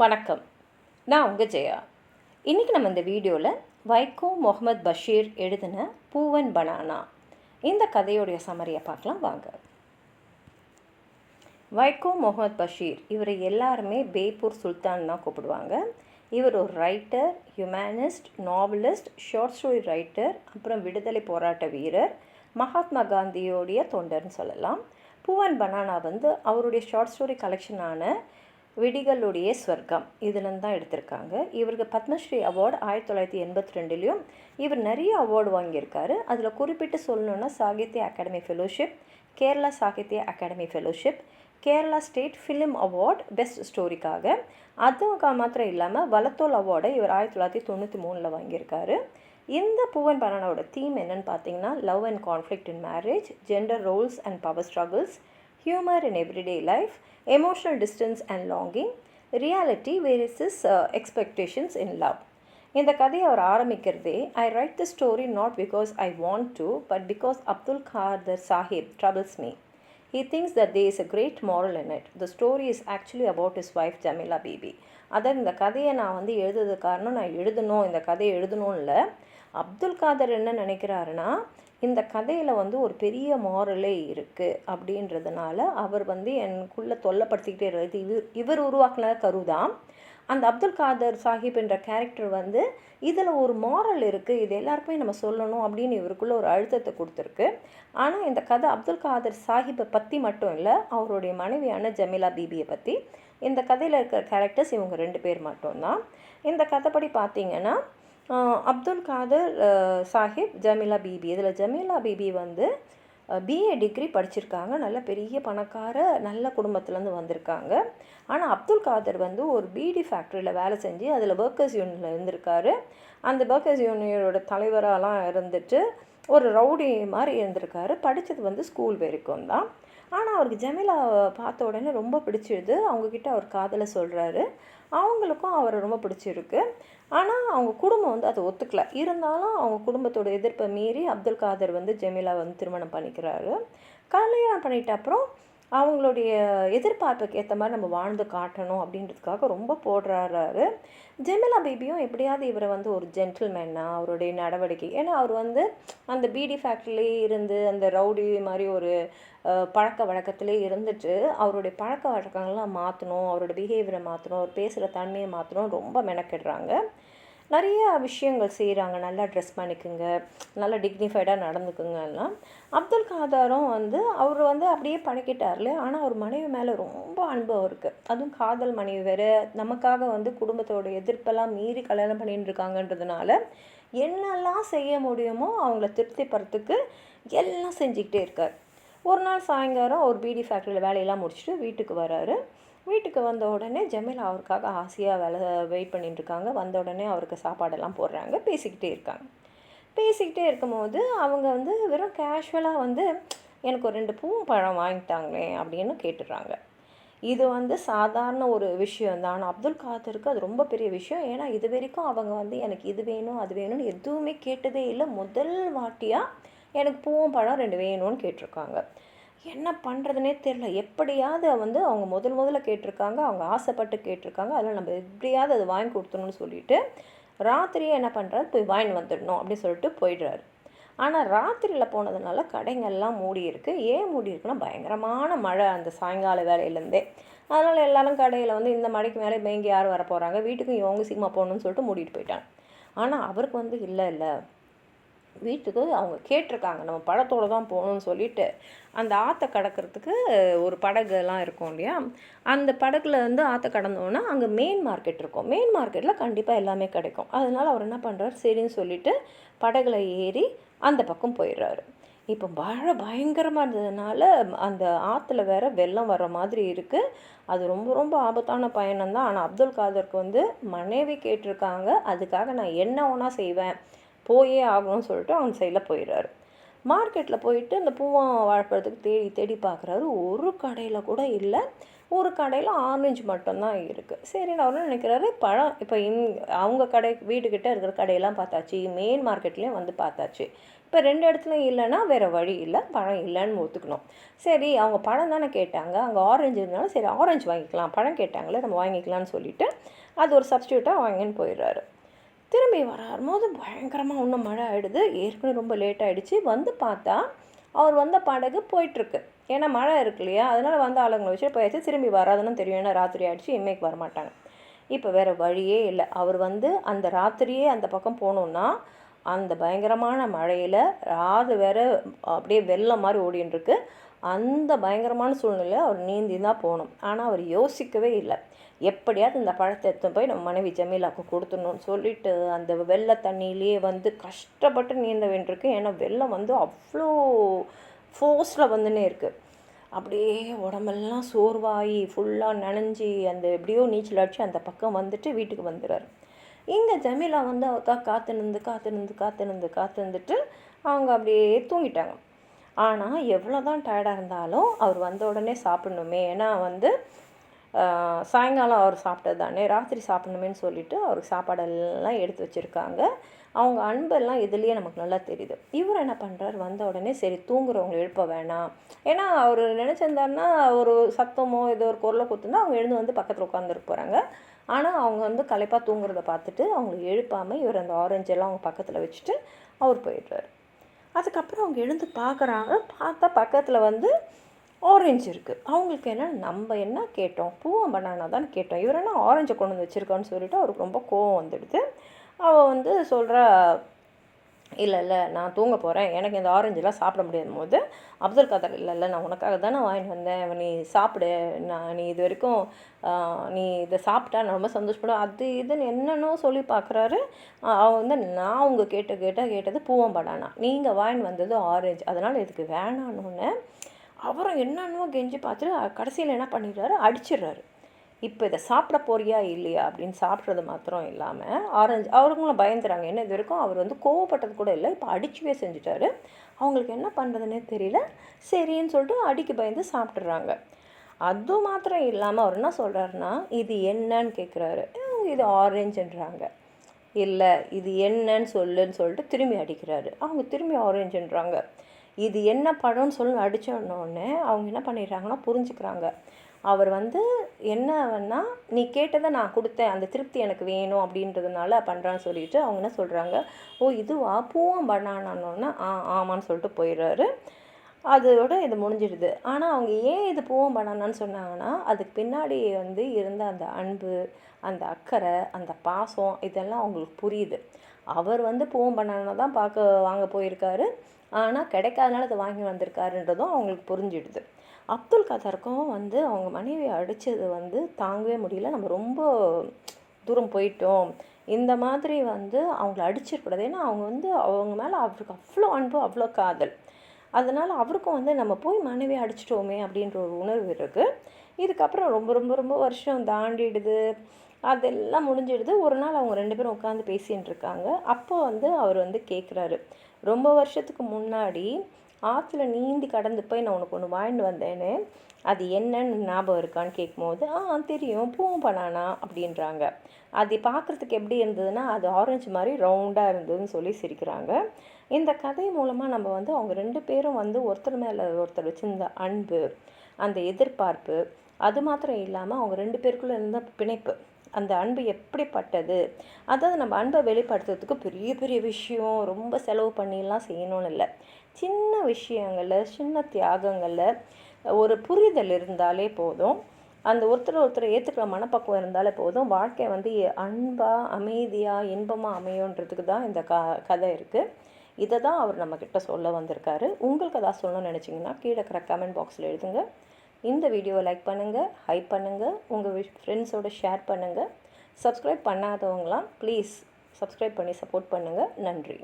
வணக்கம். நான் உங்கள் ஜெயா. இன்றைக்கி நம்ம இந்த வீடியோவில் வைகோ முகமது பஷீர் எழுதின பூவன் பனானா இந்த கதையோடைய சம்மரியை பார்க்கலாம் வாங்க. வைகோ முகமது பஷீர் இவரை எல்லாருமே பேப்பூர் சுல்தான் தான் கூப்பிடுவாங்க. இவர் ஒரு writer, humanist, novelist, short story writer, அப்புறம் விடுதலை போராட்ட வீரர், மகாத்மா காந்தியோடைய தொண்டர்னு சொல்லலாம். பூவன் பனானா அவருடைய ஷார்ட் ஸ்டோரி கலெக்ஷனான விடிகளுடைய ஸ்வர்க்கம் இதுலேருந்து தான் எடுத்திருக்காங்க. இவருக்கு பத்மஸ்ரீ அவார்டு 1982 இவர் நிறைய அவார்டு வாங்கியிருக்காரு. அதில் குறிப்பிட்டு சொல்லணுன்னா Sahitya Akademi fellowship, Kerala Sahitya Akademi fellowship, Kerala state film award best ஸ்டோரிக்காக. அதுவும் மாத்திரம் இல்லாமல் வலத்தோல் அவார்டை இவர் 1993 வாங்கியிருக்காரு. இந்த பூவன் பனானாவோட தீம் என்னன்னு பார்த்தீங்கன்னா, love and conflict in marriage, gender roles and power struggles, humor in everyday life, emotional distance and longing, reality versus expectations in love. இந்த கதையை அவர் ஆரம்பிக்கிறதே, I write the story not because I want to, but because Abdul Qadir Sahib troubles me. He thinks that there is a great moral in it. The story is actually about his wife Jamila Bibi. அதான் இந்த கதையை நான் எழுதுறது காரணம், நான் எழுதணும், இந்த கதையை எழுதணும் இல்லை. அப்துல் காதர் என்ன நினைக்கிறாருன்னா, இந்த கதையில் ஒரு பெரிய மாரலே இருக்குது அப்படின்றதுனால அவர் எனக்குள்ளே தொல்லைப்படுத்திக்கிட்டே இருக்குது. இவர் உருவாக்கின கருதான். அந்த அப்துல் காதர் சாஹிப் என்ற கேரக்டர் இதில் ஒரு மாரல் இருக்குது, இது எல்லாருக்குமே நம்ம சொல்லணும் அப்படின்னு இவருக்குள்ளே ஒரு அழுத்தத்தை கொடுத்துருக்கு. ஆனால் இந்த கதை அப்துல் காதர் சாஹிப்பை பற்றி மட்டும் இல்லை, அவருடைய மனைவியான ஜமீலா பீபியை பற்றி. இந்த கதையில் இருக்கிற கேரக்டர்ஸ் இவங்க 2 பேர் மட்டும்தான். இந்த கதைப்படி பார்த்திங்கன்னா, அப்துல் காதர் சாஹிப், ஜமீலா பீபி. இதில் ஜமீலா பீபி பிஏ டிகிரி படிச்சிருக்காங்க. நல்ல பெரிய பணக்கார நல்ல குடும்பத்துலேருந்து வந்திருக்காங்க. ஆனால் அப்துல் காதர் ஒரு பீடி ஃபேக்ட்ரியில் வேலை செஞ்சு அதில் ஒர்க்கர்ஸ் யூனியனில் இருந்திருக்காரு. அந்த ஒர்க்கர்ஸ் யூனியனோட தலைவராலாம் இருந்துட்டு ஒரு ரவுடி மாதிரி இருந்திருக்காரு. படித்தது ஸ்கூல் வரைக்கும் தான். ஆனால் அவருக்கு ஜமீலா பார்த்த உடனே ரொம்ப பிடிச்சிடுது. அவங்கக்கிட்ட அவர் காதலை சொல்கிறாரு. அவங்களுக்கும் அவரை ரொம்ப பிடிச்சிருக்கு. ஆனால் அவங்க குடும்பம் அதை ஒத்துக்கலை. இருந்தாலும் அவங்க குடும்பத்தோட எதிர்ப்பை மீறி அப்துல் காதர் ஜமீலா திருமணம் பண்ணிக்கிறாரு. கல்யாணம் பண்ணிட்ட அப்புறம் அவங்களுடைய எதிர்பார்ப்புக்கு ஏற்ற மாதிரி நம்ம வாழ்ந்து காட்டணும் அப்படின்றதுக்காக ரொம்ப போடுறாரு. ஜமீலா பீபியும் எப்படியாவது இவரை ஒரு ஜென்டில்மேனாக அவருடைய நடவடிக்கை, ஏன்னா அவர் அந்த பீடி ஃபேக்ட்ரிலேயே இருந்து அந்த ரவுடி மாதிரி ஒரு பழக்க வழக்கத்திலே இருந்துட்டு அவருடைய பழக்க வழக்கங்கள்லாம் மாற்றணும், அவரோட பிஹேவியரை மாற்றணும், அவர் பேசுகிற தன்மையை மாற்றணும், ரொம்ப மெனக்கிடுறாங்க. நிறைய விஷயங்கள் செய்கிறாங்க. நல்லா ட்ரெஸ் பண்ணிக்குங்க, நல்லா டிக்னிஃபைடாக நடந்துக்குங்கலாம். அப்துல் காதரும் அவர் அப்படியே பழக்கிட்டார்ல. ஆனால் அவர் மனைவி மேலே ரொம்ப அன்பு அவருக்கு. அதுவும் காதல் மனைவி வேறு, நமக்காக குடும்பத்தோட எதிர்ப்பெல்லாம் மீறி கல்யாணம் பண்ணிட்டு இருக்காங்கன்றதுனால என்னெல்லாம் செய்ய முடியுமோ அவங்கள திருப்திப்படுறதுக்கு எல்லாம் செஞ்சுக்கிட்டே இருக்கார். ஒரு நாள் சாயங்காலம் ஒரு பீடி ஃபேக்ட்ரியில் வேலையெல்லாம் முடிச்சுட்டு வீட்டுக்கு வராரு. வீட்டுக்கு வந்த உடனே ஜமீலா அவருக்காக ஆசையாக வெயிட் பண்ணிட்டுருக்காங்க. வந்த உடனே அவருக்கு சாப்பாடெல்லாம் போடுறாங்க. பேசிக்கிட்டே இருக்கும்போது அவங்க வெறும் கேஷுவலாக எனக்கு ஒரு 2 பூவும் பழம் வாங்கிட்டாங்களே அப்படின்னு கேட்டுடுறாங்க. இது சாதாரண ஒரு விஷயந்தான். ஆனால் அப்துல் காதருக்கு அது ரொம்ப பெரிய விஷயம். ஏன்னா இது வரைக்கும் அவங்க எனக்கு இது வேணும் அது வேணும்னு எதுவுமே கேட்டதே இல்லை. முதல் வாட்டியாக எனக்கு பூவும் பழம் 2 வேணும்னு கேட்டிருக்காங்க. என்ன பண்ணுறதுனே தெரில. எப்படியாவது அவங்க முதல்ல கேட்டிருக்காங்க, அவங்க ஆசைப்பட்டு கேட்டிருக்காங்க. அதில் நம்ம எப்படியாவது அதை வாங்கி கொடுத்துணும்னு சொல்லிட்டு ராத்திரியே என்ன பண்ணுறாரு, போய் வாங்கி வந்துடணும் அப்படின்னு சொல்லிட்டு போயிடுறாரு. ஆனால் ராத்திரியில் போனதுனால கடைங்கள்லாம் மூடி இருக்குது. ஏன் மூடி இருக்குன்னா, பயங்கரமான மழை அந்த சாயங்கால வேலையிலேருந்தே. அதனால் எல்லோரும் கடையில் இந்த மழைக்கு மேலே இங்கே யார் வர போகிறாங்க, வீட்டுக்கும் இவங்க சீக்கிரமாக போகணுன்னு சொல்லிட்டு மூடிட்டு போயிட்டாங்க. ஆனால் அவருக்கு இல்லை வீட்டுக்கு அவங்க கேட்டிருக்காங்க, நம்ம பழத்தோடு தான் போகணும்னு சொல்லிட்டு அந்த ஆற்றை கடக்கிறதுக்கு ஒரு படகுலாம் இருக்கும் இல்லையா, அந்த படகுல ஆற்றை கடந்தோன்னா அங்கே மெயின் மார்க்கெட் இருக்கும். மெயின் மார்க்கெட்டில் கண்டிப்பாக எல்லாமே கிடைக்கும். அதனால் அவர் என்ன பண்ணுறாரு, சரின்னு சொல்லிட்டு படகுல ஏறி அந்த பக்கம் போயிடுறாரு. இப்போ மழை பயங்கரமாக இருந்ததுனால அந்த ஆற்றுல வேற வெள்ளம் வர்ற மாதிரி இருக்குது. அது ரொம்ப ரொம்ப ஆபத்தான பயணம்தான். ஆனால் அப்துல் காதருக்கு மனைவி கேட்டிருக்காங்க, அதுக்காக நான் என்ன ஒன்றா செய்வேன், போயே ஆகணும்னு சொல்லிட்டு அவங்க சைடில் போயிடுறாரு. மார்க்கெட்டில் போயிட்டு அந்த பூவம் வாழைப்பழத்துக்கு தேடி பார்க்குறாரு. ஒரு கடையில் கூட இல்லை. ஒரு கடையில் ஆரஞ்சு மட்டும்தான் இருக்குது. சரி, நான் ஒன்று நினைக்கிறாரு, பழம் இப்போ அவங்க கடை வீட்டுக்கிட்ட இருக்கிற கடையெல்லாம் பார்த்தாச்சு, மெயின் மார்க்கெட்லேயும் பார்த்தாச்சு, இப்போ 2 இடத்துலையும் இல்லைன்னா வேறு வழி இல்லை, பழம் இல்லைன்னு ஒத்துக்கணும். சரி அவங்க பழம் தானே கேட்டாங்க, அங்கே ஆரஞ்சு இருந்தாலும் சரி ஆரஞ்சு வாங்கிக்கலாம், பழம் கேட்டாங்களே நம்ம வாங்கிக்கலாம்னு சொல்லிவிட்டு அது ஒரு சப்ஸ்டியூட்டாக வாங்கின்னு போயிடுறாரு. திரும்பி வரும்போது பயங்கரமாக இன்னும் மழை ஆகிடுது. ஏற்கனவே ரொம்ப லேட் ஆகிடுச்சு. வந்து பார்த்தா அவர் வந்த படகு போயிட்டுருக்கு. ஏன்னா மழை இருக்கு இல்லையா, அதனால் வந்த ஆளுங்களை வச்சுட்டு போயாச்சு. திரும்பி வராதுன்னு தெரியும், ஏன்னா ராத்திரி ஆகிடுச்சு, இன்றைக்கு வரமாட்டாங்க. இப்போ வேறு வழியே இல்லை. அவர் வந்து அந்த ராத்திரியே அந்த பக்கம் போகணுன்னா அந்த பயங்கரமான மழையில் ராது வேறு அப்படியே வெள்ளம் மாதிரி ஓடின்ட்டுருக்கு. அந்த பயங்கரமான சூழ்நிலை அவர் நீந்தி தான் போகணும். ஆனால் அவர் யோசிக்கவே இல்லை, எப்படியாவது இந்த பழத்தை எடுத்துன்னு போய் நம்ம மனைவி ஜமீலாவுக்கு கொடுத்துடணும்னு சொல்லிட்டு அந்த வெள்ளை தண்ணியிலேயே வந்து கஷ்டப்பட்டு நீந்த வேண்டியிருக்கு. ஏன்னா வெள்ளம் வந்து அவ்வளோ ஃபோர்ஸில் வந்துன்னே இருக்குது. அப்படியே உடம்பெல்லாம் சோர்வாகி ஃபுல்லாக நனைஞ்சி அந்த எப்படியோ நீச்சல் அடித்து அந்த பக்கம் வந்துட்டு வீட்டுக்கு வந்துடுறாரு. இங்கே ஜமீலா வந்து அவருக்காக காத்துனுந்துட்டு அவங்க அப்படியே தூங்கிட்டாங்க. ஆனால் எவ்வளோ தான் டயர்டாக இருந்தாலும் அவர் வந்த உடனே சாப்பிட்ணுமே, ஏன்னா வந்து சாயங்காலம் அவர் சாப்பிட்டது தானே, ராத்திரி சாப்பிட்ணுமேன்னு சொல்லிவிட்டு அவருக்கு சாப்பாடெல்லாம் எடுத்து வச்சுருக்காங்க. அவங்க அன்பெல்லாம் இதுலேயே நமக்கு நல்லா தெரியுது. இவர் என்ன பண்ணுறாரு, வந்த உடனே சரி தூங்குறவங்களை எழுப்ப வேணாம், ஏன்னா அவர் நினச்சிருந்தாருன்னா ஒரு சத்தமோ ஏதோ ஒரு குரலை கொடுத்துருந்தா அவங்க எழுந்து வந்து பக்கத்தில் உட்காந்துருக்க போகிறாங்க. ஆனால் அவங்க வந்து களைப்பாக தூங்குறத பார்த்துட்டு அவங்களை எழுப்பாமல் இவர் அந்த ஆரஞ்செல்லாம் அவங்க பக்கத்தில் வச்சுட்டு அவர் போயிடுறாரு. அதுக்கப்புறம் அவங்க எழுந்து பார்க்குறாங்க. பார்த்தா பக்கத்தில் வந்து ஆரஞ்சு இருக்குது. அவங்களுக்கு என்ன, நம்ம என்ன கேட்டோம், பூவம் பனானா தான் கேட்டோம், இவர் என்ன ஆரஞ்சை கொண்டு வந்து வச்சுருக்கான்னு சொல்லிவிட்டு அவருக்கு ரொம்ப கோவம் வந்துடுது. அவள் வந்து சொல்கிறா, இல்லை நான் தூங்க போகிறேன், எனக்கு இந்த ஆரஞ்செலாம் சாப்பிட முடியாத போது அப்துல் கதர் இல்லை நான் உனக்காக தானே வாங்கிட்டு வந்தேன், நீ சாப்பிடு, நீ இது வரைக்கும் நீ இதை சாப்பிட்டா நான் ரொம்ப சந்தோஷப்படும் அது இதுன்னு என்னென்னோ சொல்லி பார்க்குறாரு. அவன் வந்து நான் உங்கள் கேட்டது பூவம் பனானா, நீங்கள் வாங்கிட்டு வந்தது ஆரஞ்சு, அதனால் இதுக்கு வேணான்னு அவரும் என்னென்னோ கெஞ்சி பார்த்துட்டு கடைசியில் என்ன பண்ணிடுறாரு, அடிச்சிடுறாரு. இப்போ இதை சாப்பிட போறியா இல்லையா அப்படின்னு சாப்பிட்றது மாத்திரம் இல்லாமல் ஆரஞ்சு அவங்களும் பயந்துறாங்க. என்ன இது வரைக்கும் அவர் வந்து கோவப்பட்டது கூட இல்லை, இப்போ அடிச்சுவே செஞ்சுட்டாரு. அவங்களுக்கு என்ன பண்ணுறதுனே தெரியல. சரின்னு சொல்லிட்டு அடிக்கு பயந்து சாப்பிட்றாங்க. அது மாத்திரம் இல்லாமல் அவர் என்ன சொல்கிறாருன்னா, இது என்னன்னு கேட்குறாரு. இது ஆரஞ்சுன்றாங்க. இல்லை இது என்னன்னு சொல்லுன்னு சொல்லிட்டு திரும்பி அடிக்கிறாரு. அவங்க திரும்பி ஆரஞ்சுன்றாங்க. இது என்ன பழம்னு சொல்லி அடித்தோடனே அவங்க என்ன பண்ணிடுறாங்கன்னா புரிஞ்சுக்கிறாங்க. அவர் வந்து என்னன்னா நீ கேட்டதை நான் கொடுத்தேன், அந்த திருப்தி எனக்கு வேணும் அப்படின்றதுனால பண்ணுறான்னு சொல்லிட்டு அவங்க என்ன சொல்கிறாங்க, ஓ இதுவா பூவம் பனானான்னொன்னே ஆமான்னு சொல்லிட்டு போயிடுறாரு. அதோட இது முடிஞ்சிடுது. ஆனால் அவங்க ஏன் இது பூவம் பனானான்னு சொன்னாங்கன்னா அதுக்கு பின்னாடி வந்து இருந்த அந்த அன்பு, அந்த அக்கறை, அந்த பாசம் இதெல்லாம் அவங்களுக்கு புரியுது. அவர் வந்து பூவம் பனானா தான் வாங்க போயிருக்காரு, ஆனால் கிடைக்காதனால அதை வாங்கி வந்திருக்காருன்றதும் அவங்களுக்கு புரிஞ்சிடுது. அப்துல் கதருக்கும் வந்து அவங்க மனைவி அடித்தது வந்து தாங்கவே முடியல, நம்ம ரொம்ப தூரம் போயிட்டோம், இந்த மாதிரி வந்து அவங்கள அடிச்சிடக்கூடாது. ஏன்னா அவங்க வந்து அவங்க மேலே அவருக்கு அவ்வளோ அன்பு, அவ்வளோ காதல். அதனால் அவருக்கும் வந்து நம்ம போய் மனைவி அடிச்சிட்டோமே அப்படின்ற ஒரு உணர்வு இருக்குது. இதுக்கப்புறம் ரொம்ப ரொம்ப ரொம்ப வருஷம் தாண்டிடுது, அதெல்லாம் முடிஞ்சிடுது. ஒரு நாள் அவங்க 2 பேரும் உட்காந்து பேசின்னு இருக்காங்க. அப்போ வந்து அவர் வந்து கேட்குறாரு, ரொம்ப வருஷத்துக்கு முன்னாடி ஆற்றுல நீந்தி கடந்து போய் நான் உனக்கு ஒன்று வாங்கிட்டு வந்தேன்னு அது என்னன்னு ஞாபகம் இருக்கான்னு கேட்கும்போது தெரியும், பூவம் பனானா அப்படின்றாங்க. அது பார்க்குறதுக்கு எப்படி இருந்ததுன்னா அது ஆரஞ்சு மாதிரி ரவுண்டாக இருந்ததுன்னு சொல்லி சிரிக்கிறாங்க. இந்த கதை மூலமாக நம்ம வந்து அவங்க 2 பேரும் வந்து ஒருத்தர் மேலே ஒருத்தர் வச்சுருந்த அன்பு, அந்த எதிர்பார்ப்பு, அது மாத்திரம் இல்லாமல் அவங்க 2 பேருக்குள்ளே இருந்த பிணைப்பு, அந்த அன்பு எப்படிப்பட்டது, அதாவது நம்ம அன்பை வெளிப்படுத்துறதுக்கு பெரிய பெரிய விஷயம் ரொம்ப செலவு பண்ணிலாம் செய்யணும்னு இல்லை, சின்ன விஷயங்களில் சின்ன தியாகங்களில் ஒரு புரிதல் இருந்தாலே போதும், அந்த ஒருத்தரை ஏற்றுக்கிற மனப்பக்குவம் இருந்தாலே போதும், வாழ்க்கை வந்து அன்பாக அமைதியாக இன்பமாக அமையுன்றதுக்கு தான் இந்த கதை இருக்குது. இதை தான் அவர் நம்மக்கிட்ட சொல்ல வந்திருக்காரு. உங்களுக்கு அதான் சொல்லணும்னு நினச்சிங்கன்னா கீழே இருக்கிற கமெண்ட் பாக்ஸில் எழுதுங்க. இந்த வீடியோவை லைக் பண்ணுங்கள், ஹைப் பண்ணுங்கள், உங்கள் ஃப்ரெண்ட்ஸோடு ஷேர் பண்ணுங்கள். சப்ஸ்கிரைப் பண்ணாதவங்களாம் ப்ளீஸ் சப்ஸ்கிரைப் பண்ணி சப்போர்ட் பண்ணுங்கள். நன்றி.